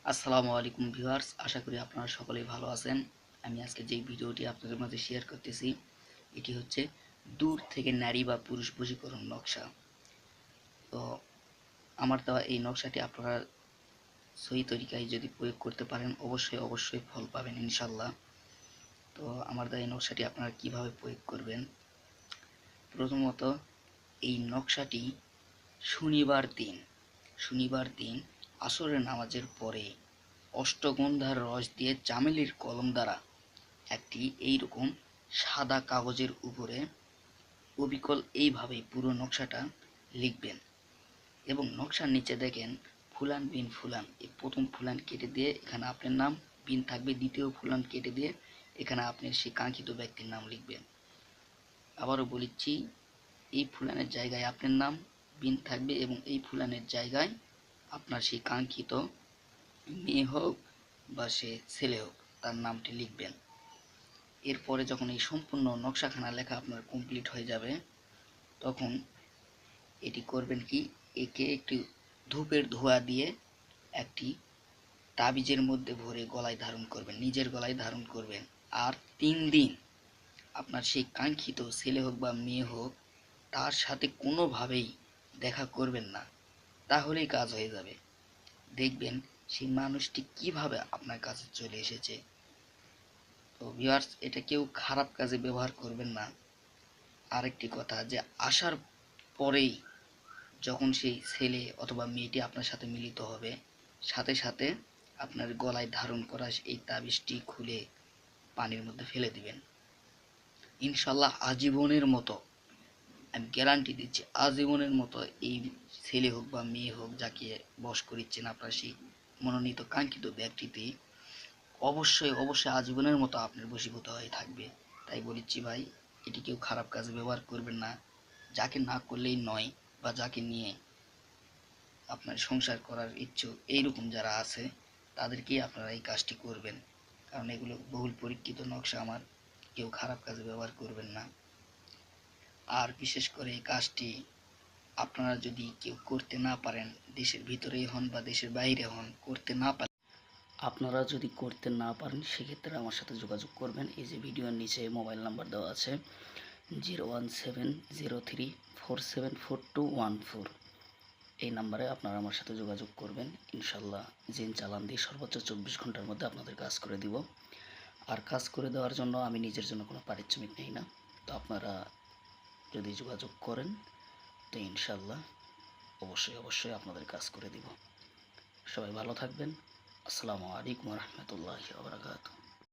আসসালামু আলাইকুম ভিউয়ার্স, আশা করি আপনারা সকলেই ভালো আছেন। আমি আজকে যে ভিডিওটি আপনাদের মাঝে শেয়ার করতেছি এটি হচ্ছে দূর থেকে নারী বা পুরুষ বশীকরণ নকশা। তো আমার দেওয়া এই নকশাটি আপনারা সহি তরিকায় যদি প্রয়োগ করতে পারেন অবশ্যই ফল পাবেন ইনশাল্লাহ। তো আমার দেওয়া এই নকশাটি আপনারা কিভাবে প্রয়োগ করবেন? প্রথমত এই নকশাটি শনিবার দিন আসরের নামাজের পরে অষ্টগন্ধার রস দিয়ে চামেলির কলম দ্বারা একটি এইরকম সাদা কাগজের উপরে অবিকল এইভাবেই পুরো নকশাটা লিখবেন এবং নকশার নিচে দেখেন ফুলান বিন ফুলান, এই প্রথম ফুলান কেটে দিয়ে এখানে আপনার নাম, বিন থাকবে দ্বিতীয় ফুলান কেটে দিয়ে এখানে আপনি সেই কাঙ্ক্ষিত ব্যক্তির নাম লিখবেন। আবারও বলিচ্ছি, এই ফুলানের জায়গায় আপনার নাম, বিন থাকবে এবং এই ফুলানের জায়গায় আপনার সেই কাঙ্ক্ষিত মেয়ে হোক বা সে ছেলে হোক তার নামটি লিখবেন। এরপরে যখন এই সম্পূর্ণ নকশাখানা লেখা আপনার কমপ্লিট হয়ে যাবে তখন এটি করবেন কি, একে একটি ধূপের ধোঁয়া দিয়ে একটি তাবিজের মধ্যে ভরে গলায় ধারণ করবেন, নিজের গলায় ধারণ করবেন। আর 3 দিন আপনার সেই কাঙ্ক্ষিত ছেলে হোক বা মেয়ে হোক তার সাথে কোনোভাবেই দেখা করবেন না, তাহলেই কাজ হয়ে যাবে। দেখবেন সেই মানুষটি কিভাবে আপনার কাছে চলে এসেছে। তো ভিউয়ার্স, এটা কেউ খারাপ কাজে ব্যবহার করবেন না। আরেকটি কথা, যে আসার পরেই যখন সেই ছেলে অথবা মেয়েটি আপনার সাথে মিলিত হবে সাথে সাথে আপনার গলায় ধারণ করা এই তাবিজটি খুলে পানির মধ্যে ফেলে দিবেন। ইনশাল্লাহ আজীবনের মতো, আমি গ্যারান্টি দিচ্ছি, আজীবনের মতো এই ছেলে হোক বা মেয়ে হোক যাকে বশ করিচ্ছেন আপনার সেই মনোনীত কাঙ্ক্ষিত ব্যক্তিটি অবশ্যই আজীবনের মতো আপনার বশীভূত হয়ে থাকবে। তাই বলেছি ভাই, এটি কেউ খারাপ কাজে ব্যবহার করবেন না। যাকে না করলেই নয় বা যাকে নিয়ে আপনার সংসার করার ইচ্ছুক এইরকম যারা আছে তাদেরকেই আপনারা এই কাজটি করবেন, কারণ এগুলো বহুল পরীক্ষিত নকশা আমার, কেউ খারাপ কাজে ব্যবহার করবেন না। আর বিশেষ করে এই কাজটি আপনারা যদি কেউ করতে না পারেন, দেশের ভিতরেই হন বা দেশের বাইরে হন, করতে না পারেন, আপনারা যদি করতে না পারেন সেক্ষেত্রে আমার সাথে যোগাযোগ করবেন। এই যে ভিডিওর নিচে মোবাইল নাম্বার দেওয়া আছে 01703474214, এই নাম্বারে আপনারা আমার সাথে যোগাযোগ করবেন। ইনশাল্লাহ জিন চালান দিয়ে সর্বোচ্চ 24 ঘন্টার মধ্যে আপনাদের কাজ করে দিব। আর কাজ করে দেওয়ার জন্য আমি নিজের জন্য কোনো পারিশ্রমিক নেই না। তো আপনারা যদি যোগাযোগ করেন তো ইনশাল্লাহ অবশ্যই আপনাদের কাজ করে দিব। সবাই ভালো থাকবেন। আসসালামু আলাইকুম রহমতুল্লাহি ওয়া বারাকাতুহু।